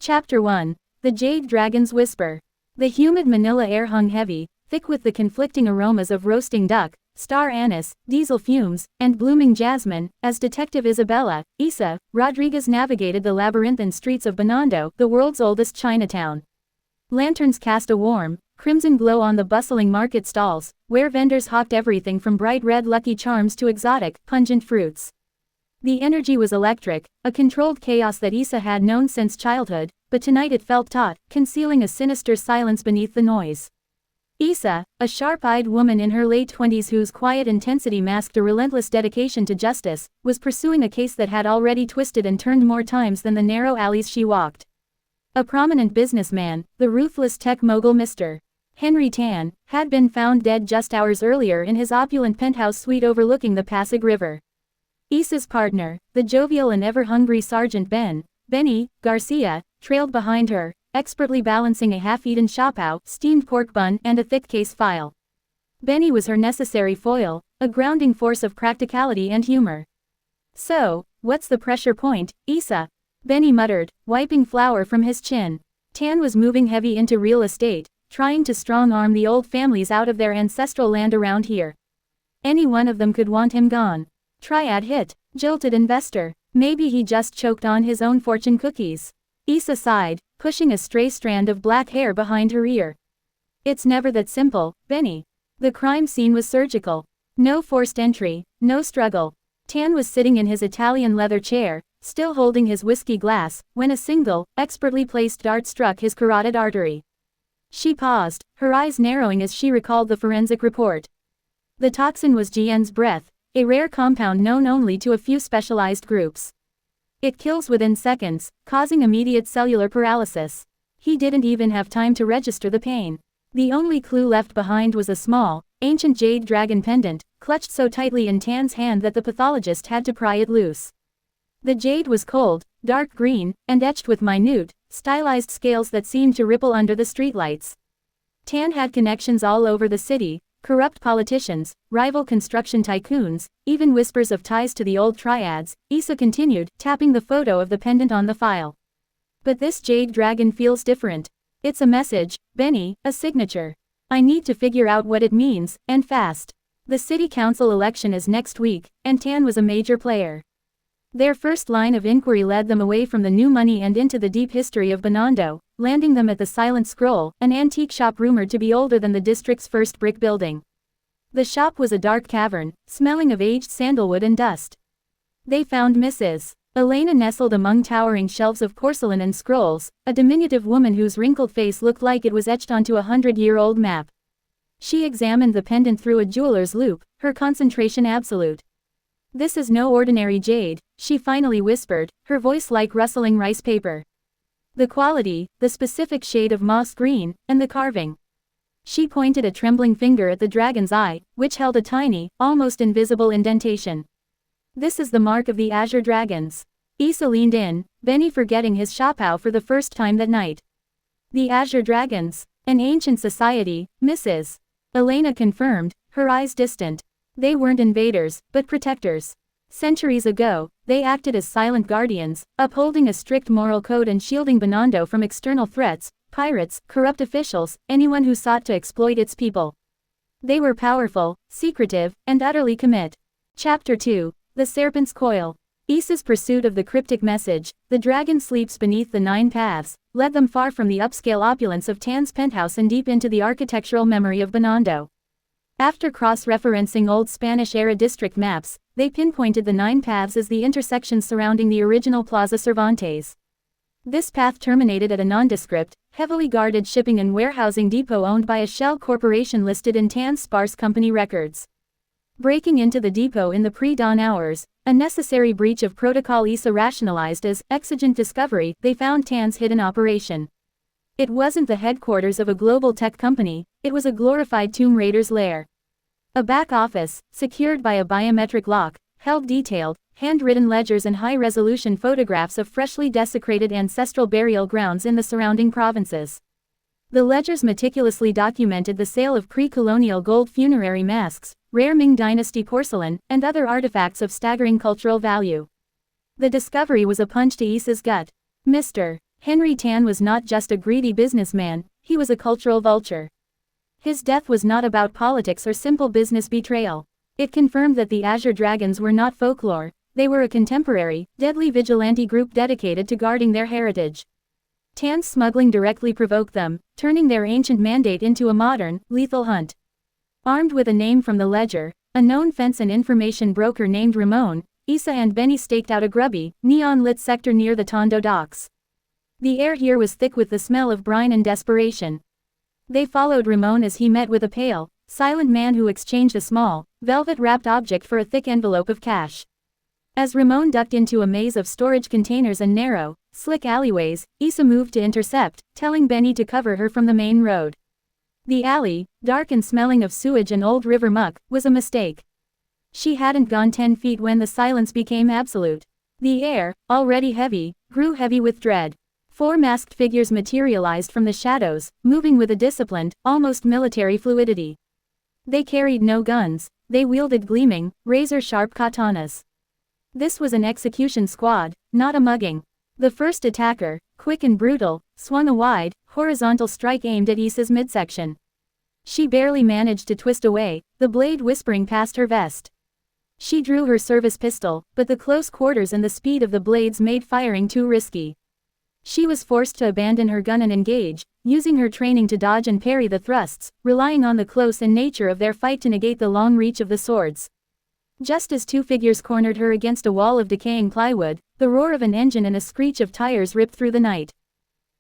Chapter 1. The Jade Dragon's Whisper. The humid Manila air hung heavy, thick with the conflicting aromas of roasting duck, star anise, diesel fumes, and blooming jasmine, as Detective Isabella, Isa, Rodriguez navigated the labyrinthine streets of Binondo, the world's oldest Chinatown. Lanterns cast a warm, crimson glow on the bustling market stalls, where vendors hawked everything from bright red Lucky Charms to exotic, pungent fruits. The energy was electric, a controlled chaos that Isa had known since childhood, but tonight it felt taut, concealing a sinister silence beneath the noise. Isa, a sharp-eyed woman in her late 20s whose quiet intensity masked a relentless dedication to justice, was pursuing a case that had already twisted and turned more times than the narrow alleys she walked. A prominent businessman, the ruthless tech mogul Mr. Henry Tan, had been found dead just hours earlier in his opulent penthouse suite overlooking the Pasig River. Isa's partner, the jovial and ever-hungry Sergeant Benny Garcia, trailed behind her, expertly balancing a half-eaten siopao, steamed pork bun, and a thick case file. Benny was her necessary foil, a grounding force of practicality and humor. "So, what's the pressure point, Isa?" Benny muttered, wiping flour from his chin. Tan was moving heavy into real estate, trying to strong-arm the old families out of their ancestral land around here. Any one of them could want him gone. Triad hit, jilted investor. Maybe he just choked on his own fortune cookies. Isa sighed, pushing a stray strand of black hair behind her ear. "It's never that simple, Benny." The crime scene was surgical. No forced entry, no struggle. Tan was sitting in his Italian leather chair, still holding his whiskey glass, when a single, expertly placed dart struck his carotid artery. She paused, her eyes narrowing as she recalled the forensic report. The toxin was GN's breath, a rare compound known only to a few specialized groups. It kills within seconds, causing immediate cellular paralysis. He didn't even have time to register the pain. The only clue left behind was a small, ancient jade dragon pendant, clutched so tightly in Tan's hand that the pathologist had to pry it loose. The jade was cold, dark green, and etched with minute, stylized scales that seemed to ripple under the streetlights. Tan had connections all over the city. Corrupt politicians, rival construction tycoons, even whispers of ties to the old triads, Isa continued, tapping the photo of the pendant on the file. "But this jade dragon feels different. It's a message, Benny, a signature. I need to figure out what it means, and fast." The city council election is next week, and Tan was a major player. Their first line of inquiry led them away from the new money and into the deep history of Binondo, landing them at the Silent Scroll, an antique shop rumored to be older than the district's first brick building. The shop was a dark cavern, smelling of aged sandalwood and dust. They found Mrs. Elena nestled among towering shelves of porcelain and scrolls, a diminutive woman whose wrinkled face looked like it was etched onto a 100-year-old map. She examined the pendant through a jeweler's loupe, her concentration absolute. "This is no ordinary jade," she finally whispered, her voice like rustling rice paper. "The quality, the specific shade of moss green, and the carving." She pointed a trembling finger at the dragon's eye, which held a tiny, almost invisible indentation. "This is the mark of the azure dragons." Isa leaned in, Benny forgetting his siopao for the first time that night. "The azure dragons, an ancient society, Mrs. Elena confirmed, her eyes distant. "They weren't invaders, but protectors. Centuries ago, they acted as silent guardians, upholding a strict moral code and shielding Binondo from external threats, pirates, corrupt officials, anyone who sought to exploit its people. They were powerful, secretive, and utterly commit." Chapter 2. The Serpent's Coil. Isa's pursuit of the cryptic message, "The dragon sleeps beneath the 9 paths," led them far from the upscale opulence of Tan's penthouse and deep into the architectural memory of Binondo. After cross-referencing old Spanish-era district maps, they pinpointed the 9 paths as the intersections surrounding the original Plaza Cervantes. This path terminated at a nondescript, heavily guarded shipping and warehousing depot owned by a shell corporation listed in Tan's sparse company records. Breaking into the depot in the pre-dawn hours, a necessary breach of protocol Isa rationalized as exigent discovery, they found Tan's hidden operation. It wasn't the headquarters of a global tech company, it was a glorified Tomb Raider's lair. A back office, secured by a biometric lock, held detailed, handwritten ledgers and high-resolution photographs of freshly desecrated ancestral burial grounds in the surrounding provinces. The ledgers meticulously documented the sale of pre-colonial gold funerary masks, rare Ming Dynasty porcelain, and other artifacts of staggering cultural value. The discovery was a punch to Isa's gut. Mr. Henry Tan was not just a greedy businessman, he was a cultural vulture. His death was not about politics or simple business betrayal. It confirmed that the Azure Dragons were not folklore, they were a contemporary, deadly vigilante group dedicated to guarding their heritage. Tan's smuggling directly provoked them, turning their ancient mandate into a modern, lethal hunt. Armed with a name from the ledger, a known fence and information broker named Ramon, Issa and Benny staked out a grubby, neon-lit sector near the Tondo docks. The air here was thick with the smell of brine and desperation. They followed Ramon as he met with a pale, silent man who exchanged a small, velvet-wrapped object for a thick envelope of cash. As Ramon ducked into a maze of storage containers and narrow, slick alleyways, Issa moved to intercept, telling Benny to cover her from the main road. The alley, dark and smelling of sewage and old river muck, was a mistake. She hadn't gone 10 feet when the silence became absolute. The air, already heavy, grew heavy with dread. 4 masked figures materialized from the shadows, moving with a disciplined, almost military fluidity. They carried no guns, they wielded gleaming, razor-sharp katanas. This was an execution squad, not a mugging. The first attacker, quick and brutal, swung a wide, horizontal strike aimed at Issa's midsection. She barely managed to twist away, the blade whispering past her vest. She drew her service pistol, but the close quarters and the speed of the blades made firing too risky. She was forced to abandon her gun and engage, using her training to dodge and parry the thrusts, relying on the close-in nature of their fight to negate the long reach of the swords. Just as 2 figures cornered her against a wall of decaying plywood, the roar of an engine and a screech of tires ripped through the night.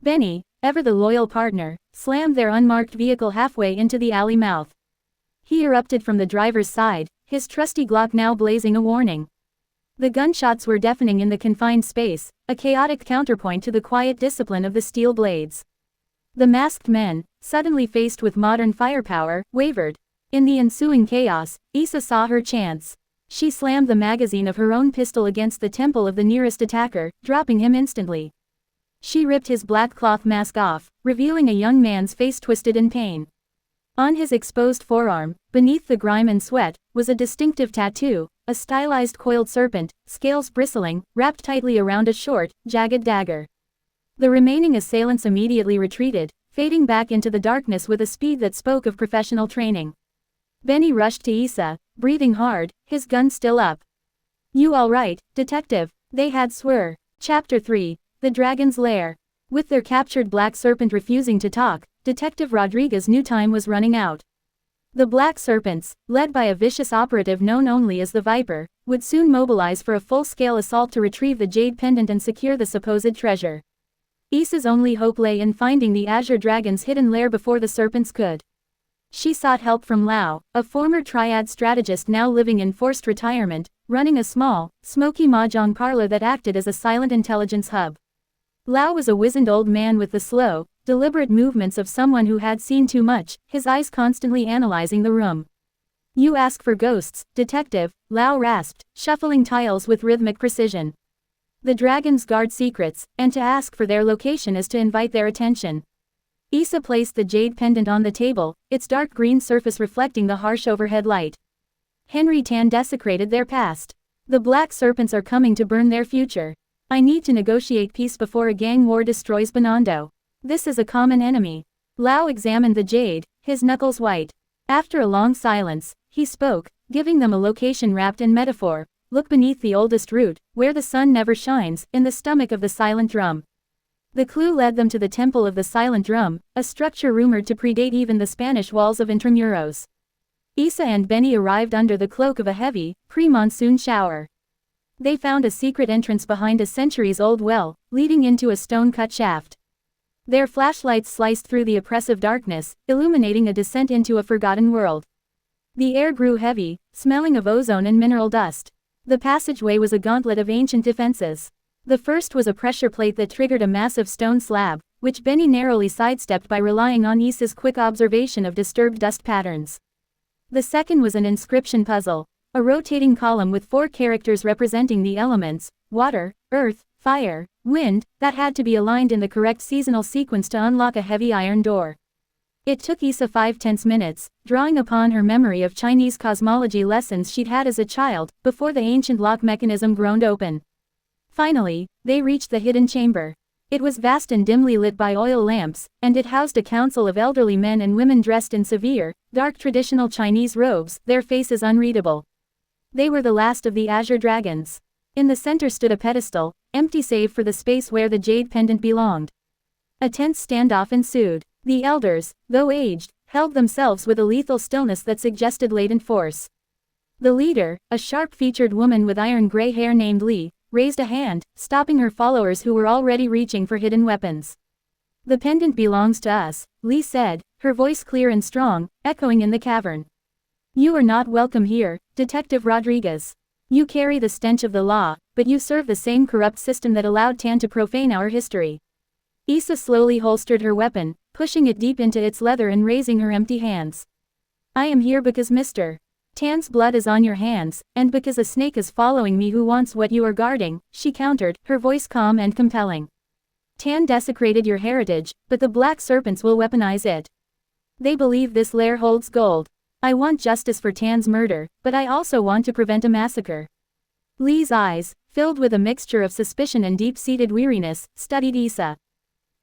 Benny, ever the loyal partner, slammed their unmarked vehicle halfway into the alley mouth. He erupted from the driver's side, his trusty Glock now blazing a warning. The gunshots were deafening in the confined space, a chaotic counterpoint to the quiet discipline of the steel blades. The masked men, suddenly faced with modern firepower, wavered. In the ensuing chaos, Issa saw her chance. She slammed the magazine of her own pistol against the temple of the nearest attacker, dropping him instantly. She ripped his black cloth mask off, revealing a young man's face twisted in pain. On his exposed forearm, beneath the grime and sweat, was a distinctive tattoo, a stylized coiled serpent, scales bristling, wrapped tightly around a short, jagged dagger. The remaining assailants immediately retreated, fading back into the darkness with a speed that spoke of professional training. Benny rushed to Issa, breathing hard, his gun still up. "You all right, detective?" They had swore. Chapter 3, The Dragon's Lair. With their captured black serpent refusing to talk, Detective Rodriguez knew time was running out. The black serpents, led by a vicious operative known only as the Viper, would soon mobilize for a full-scale assault to retrieve the jade pendant and secure the supposed treasure. Issa's only hope lay in finding the Azure Dragon's hidden lair before the serpents could. She sought help from Lau, a former triad strategist now living in forced retirement, running a small, smoky mahjong parlor that acted as a silent intelligence hub. Lau was a wizened old man with the slow, deliberate movements of someone who had seen too much, his eyes constantly analyzing the room. "You ask for ghosts, detective," Lau rasped, shuffling tiles with rhythmic precision. "The dragons guard secrets, and to ask for their location is to invite their attention." Issa placed the jade pendant on the table, its dark green surface reflecting the harsh overhead light. Henry Tan desecrated their past. The black serpents are coming to burn their future. I need to negotiate peace before a gang war destroys Binondo. This is a common enemy. Lau examined the jade, his knuckles white. After a long silence, he spoke, giving them a location wrapped in metaphor. "Look beneath the oldest root, where the sun never shines, in the stomach of the silent drum." The clue led them to the Temple of the Silent Drum, a structure rumored to predate even the Spanish walls of Intramuros. Issa and Benny arrived under the cloak of a heavy, pre-monsoon shower. They found a secret entrance behind a centuries-old well, leading into a stone-cut shaft. Their flashlights sliced through the oppressive darkness, illuminating a descent into a forgotten world. The air grew heavy, smelling of ozone and mineral dust. The passageway was a gauntlet of ancient defenses. The first was a pressure plate that triggered a massive stone slab, which Benny narrowly sidestepped by relying on Issa's quick observation of disturbed dust patterns. The second was an inscription puzzle, a rotating column with 4 characters representing the elements, water, earth, fire, wind, that had to be aligned in the correct seasonal sequence to unlock a heavy iron door. It took Issa 5 tense minutes, drawing upon her memory of Chinese cosmology lessons she'd had as a child, before the ancient lock mechanism groaned open. Finally, they reached the hidden chamber. It was vast and dimly lit by oil lamps, and it housed a council of elderly men and women dressed in severe, dark traditional Chinese robes, their faces unreadable. They were the last of the azure dragons. In the center stood a pedestal, empty save for the space where the jade pendant belonged. A tense standoff ensued. The elders, though aged, held themselves with a lethal stillness that suggested latent force. The leader, a sharp-featured woman with iron-gray hair named Li, raised a hand, stopping her followers who were already reaching for hidden weapons. "The pendant belongs to us," Li said, her voice clear and strong, echoing in the cavern. "You are not welcome here, Detective Rodriguez. You carry the stench of the law, but you serve the same corrupt system that allowed Tan to profane our history." Issa slowly holstered her weapon, pushing it deep into its leather and raising her empty hands. "I am here because Mr. Tan's blood is on your hands, and because a snake is following me who wants what you are guarding," she countered, her voice calm and compelling. "Tan desecrated your heritage, but the black serpents will weaponize it. They believe this lair holds gold. I want justice for Tan's murder, but I also want to prevent a massacre." Li's eyes, filled with a mixture of suspicion and deep-seated weariness, studied Issa.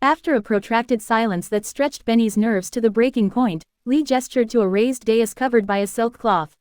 After a protracted silence that stretched Benny's nerves to the breaking point, Li gestured to a raised dais covered by a silk cloth.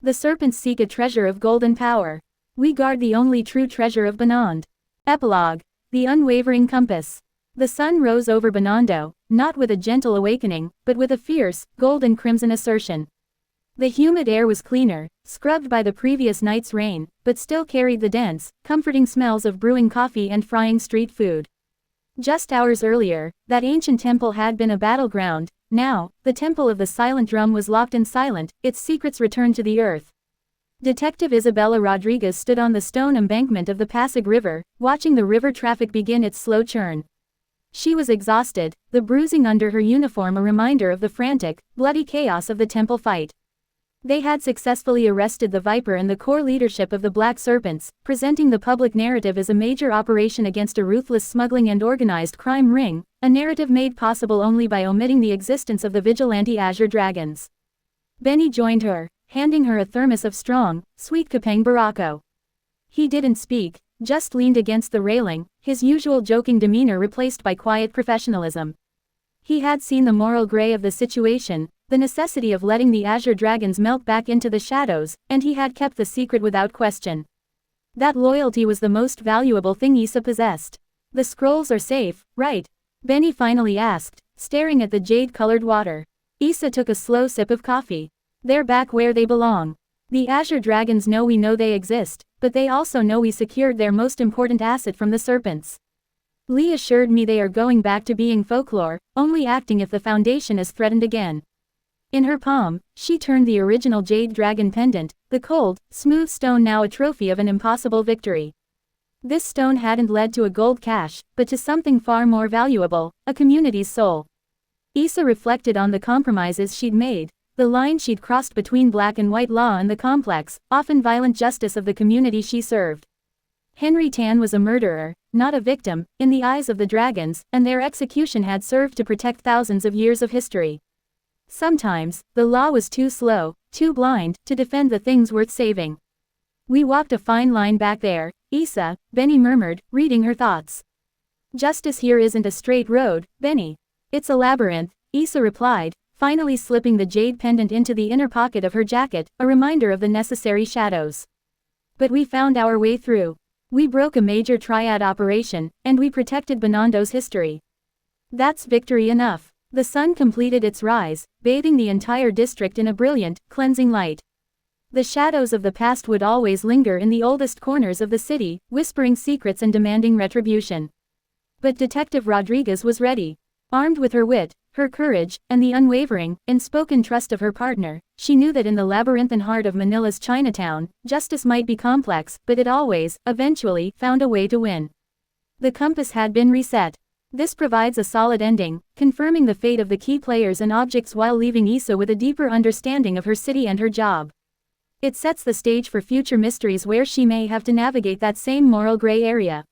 "The serpents seek a treasure of gold and power. We guard the only true treasure of Binondo." Epilogue. The unwavering compass. The sun rose over Binondo, not with a gentle awakening, but with a fierce, gold and crimson assertion. The humid air was cleaner, scrubbed by the previous night's rain, but still carried the dense, comforting smells of brewing coffee and frying street food. Just hours earlier, that ancient temple had been a battleground. Now, the temple of the silent drum was locked and silent, its secrets returned to the earth. Detective Isabella Rodriguez stood on the stone embankment of the Pasig River, watching the river traffic begin its slow churn. She was exhausted, the bruising under her uniform a reminder of the frantic, bloody chaos of the temple fight. They had successfully arrested the Viper and the core leadership of the Black Serpents, presenting the public narrative as a major operation against a ruthless smuggling and organized crime ring, a narrative made possible only by omitting the existence of the vigilante Azure Dragons. Benny joined her, handing her a thermos of strong, sweet Kapeng Barako. He didn't speak, just leaned against the railing, his usual joking demeanor replaced by quiet professionalism. He had seen the moral gray of the situation, the necessity of letting the Azure Dragons melt back into the shadows, and he had kept the secret without question. That loyalty was the most valuable thing Issa possessed. "The scrolls are safe, right?" Benny finally asked, staring at the jade-colored water. Issa took a slow sip of coffee. "They're back where they belong. The Azure Dragons know we know they exist, but they also know we secured their most important asset from the serpents. Li assured me they are going back to being folklore, only acting if the Foundation is threatened again." In her palm, she turned the original jade dragon pendant, the cold, smooth stone now a trophy of an impossible victory. This stone hadn't led to a gold cache, but to something far more valuable, a community's soul. Issa reflected on the compromises she'd made, the line she'd crossed between black and white law and the complex, often violent justice of the community she served. Henry Tan was a murderer, not a victim, in the eyes of the dragons, and their execution had served to protect thousands of years of history. Sometimes, the law was too slow, too blind, to defend the things worth saving. "We walked a fine line back there, Issa," Benny murmured, reading her thoughts. "Justice here isn't a straight road, Benny. It's a labyrinth," Issa replied, finally slipping the jade pendant into the inner pocket of her jacket, a reminder of the necessary shadows. "But we found our way through. We broke a major triad operation, and we protected Binondo's history. That's victory enough." The sun completed its rise, bathing the entire district in a brilliant, cleansing light. The shadows of the past would always linger in the oldest corners of the city, whispering secrets and demanding retribution. But Detective Rodriguez was ready. Armed with her wit, her courage, and the unwavering, unspoken trust of her partner, she knew that in the labyrinthine heart of Manila's Chinatown, justice might be complex, but it always, eventually, found a way to win. The compass had been reset. This provides a solid ending, confirming the fate of the key players and objects while leaving Issa with a deeper understanding of her city and her job. It sets the stage for future mysteries where she may have to navigate that same moral gray area.